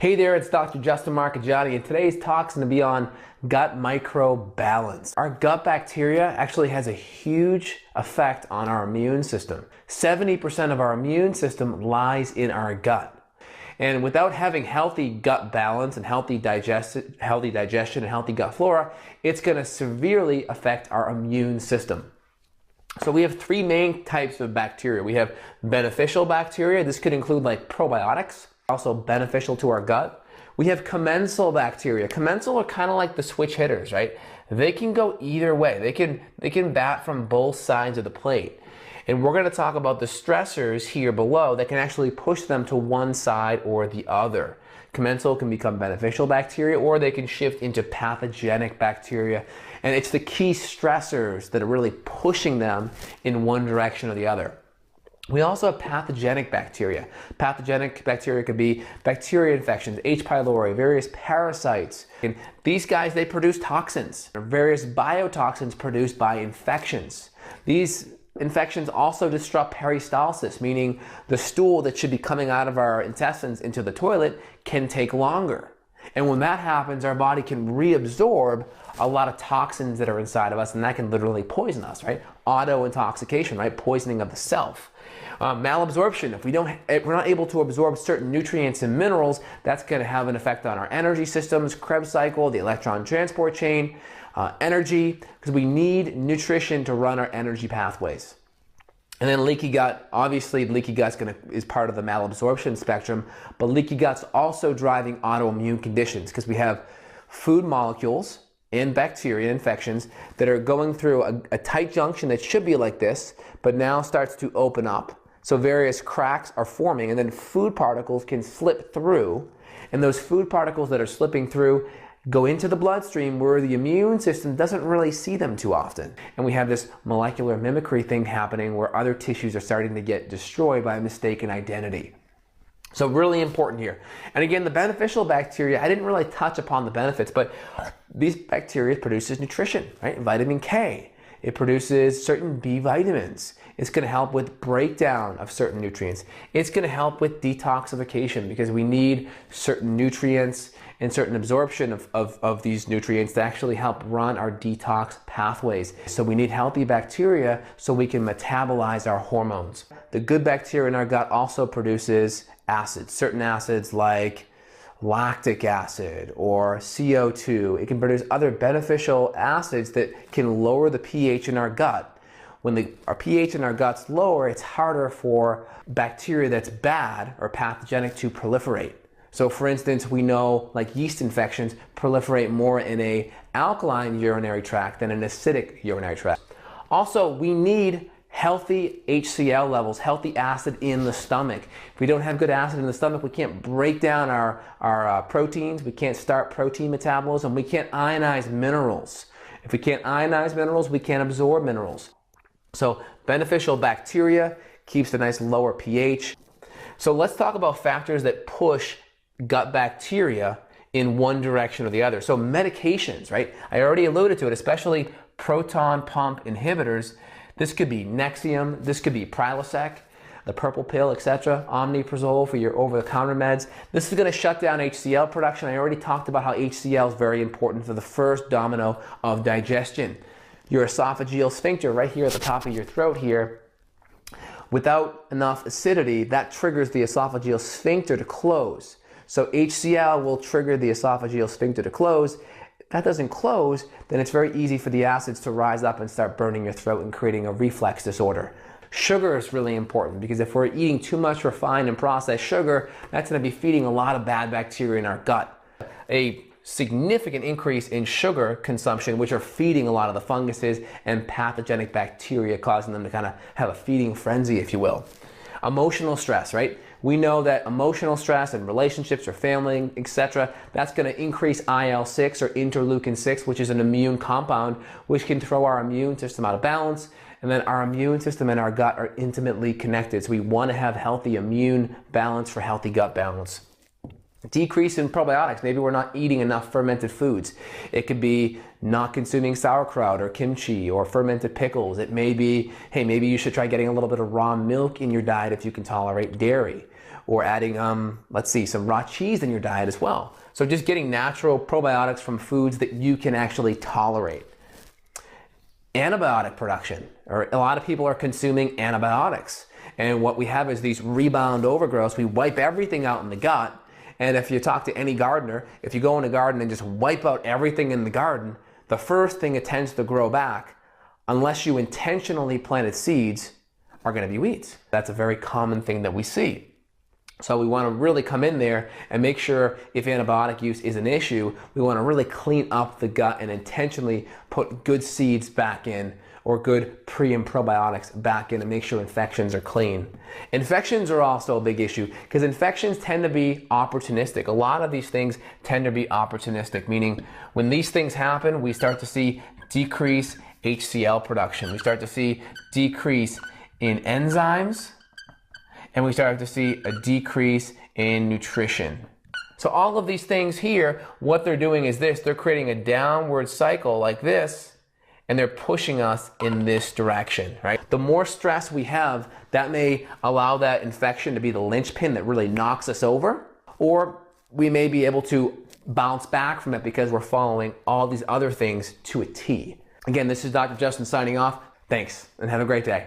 Hey there, it's Dr. Justin Marchegiani, and today's talk's going to be on gut microbalance. Our gut bacteria actually has a huge effect on our immune system. 70% of our immune system lies in our gut. And without having healthy gut balance and healthy digestion and healthy gut flora, it's going to severely affect our immune system. So we have three main types of bacteria. We have beneficial bacteria. This could include like probiotics, also beneficial to our gut. We have commensal bacteria. Commensal are kind of like the switch hitters, right? They can go either way. They can bat from both sides of the plate. And we're going to talk about the stressors here below that can actually push them to one side or the other. Commensal can become beneficial bacteria, or they can shift into pathogenic bacteria. And it's the key stressors that are really pushing them in one direction or the other. We also have pathogenic bacteria. Pathogenic bacteria could be bacteria infections, H. pylori, various parasites. And these guys, they produce toxins, various biotoxins produced by infections. These infections also disrupt peristalsis, meaning the stool that should be coming out of our intestines into the toilet can take longer. And when that happens, our body can reabsorb a lot of toxins that are inside of us, and that can literally poison us, right? Auto-intoxication, right? Poisoning of the self. Malabsorption, if we're not able to absorb certain nutrients and minerals, that's going to have an effect on our energy systems, Krebs cycle, the electron transport chain, energy, because we need nutrition to run our energy pathways. And then leaky gut, obviously leaky gut is part of the malabsorption spectrum, but leaky gut's also driving autoimmune conditions because we have food molecules and bacteria infections that are going through a tight junction that should be like this, but now starts to open up. So various cracks are forming, and then food particles can slip through, and those food particles that are slipping through go into the bloodstream where the immune system doesn't really see them too often. And we have this molecular mimicry thing happening where other tissues are starting to get destroyed by mistaken identity. So really important here. And again, the beneficial bacteria, I didn't really touch upon the benefits, but these bacteria produces nutrition, right? Vitamin K. It produces certain B vitamins. It's going to help with breakdown of certain nutrients. It's going to help with detoxification because we need certain nutrients and certain absorption of these nutrients to actually help run our detox pathways. So we need healthy bacteria so we can metabolize our hormones. The good bacteria in our gut also produces acids, certain acids like lactic acid or CO2. It can produce other beneficial acids that can lower the pH in our gut. When our pH in our gut's lower, it's harder for bacteria that's bad or pathogenic to proliferate. So for instance, we know like yeast infections proliferate more in an alkaline urinary tract than an acidic urinary tract. Also, we need healthy HCl levels, healthy acid in the stomach. If we don't have good acid in the stomach, we can't break down our proteins, we can't start protein metabolism, we can't ionize minerals. If we can't ionize minerals, we can't absorb minerals. So beneficial bacteria keeps a nice lower pH. So let's talk about factors that push gut bacteria in one direction or the other. So medications, right? I already alluded to it, especially proton pump inhibitors. This could be Nexium, this could be Prilosec, the purple pill, etc., omeprazole for your over-the-counter meds. This is going to shut down HCl production. I already talked about how HCl is very important for the first domino of digestion. Your esophageal sphincter right here at the top of your throat here, without enough acidity, that triggers the esophageal sphincter to close. So HCl will trigger the esophageal sphincter to close. If that doesn't close, then it's very easy for the acids to rise up and start burning your throat and creating a reflux disorder. Sugar is really important because if we're eating too much refined and processed sugar, that's going to be feeding a lot of bad bacteria in our gut. A significant increase in sugar consumption, which are feeding a lot of the funguses and pathogenic bacteria, causing them to kind of have a feeding frenzy, if you will. Emotional stress, right? We know that emotional stress and relationships or family, etc., that's going to increase IL-6 or interleukin-6, which is an immune compound, which can throw our immune system out of balance. And then our immune system and our gut are intimately connected. So we want to have healthy immune balance for healthy gut balance. Decrease in probiotics. Maybe we're not eating enough fermented foods. It could be not consuming sauerkraut or kimchi or fermented pickles. It may be, hey, maybe you should try getting a little bit of raw milk in your diet if you can tolerate dairy, or adding, let's see, some raw cheese in your diet as well. So just getting natural probiotics from foods that you can actually tolerate. Antibiotic production, or a lot of people are consuming antibiotics. And what we have is these rebound overgrowths. We wipe everything out in the gut. And if you talk to any gardener, if you go in a garden and just wipe out everything in the garden, the first thing it tends to grow back, unless you intentionally planted seeds, are going to be weeds. That's a very common thing that we see. So we want to really come in there and make sure if antibiotic use is an issue, we want to really clean up the gut and intentionally put good seeds back in, or good pre and probiotics back in, and make sure infections are clean. Infections are also a big issue because infections tend to be opportunistic. A lot of these things tend to be opportunistic, meaning when these things happen, we start to see decrease HCl production. We start to see decrease in enzymes, and we start to see a decrease in nutrition. So all of these things here, what they're doing is this: they're creating a downward cycle like this, and they're pushing us in this direction, right? The more stress we have, that may allow that infection to be the linchpin that really knocks us over, or we may be able to bounce back from it because we're following all these other things to a T. Again, this is Dr. Justin signing off. Thanks, and have a great day.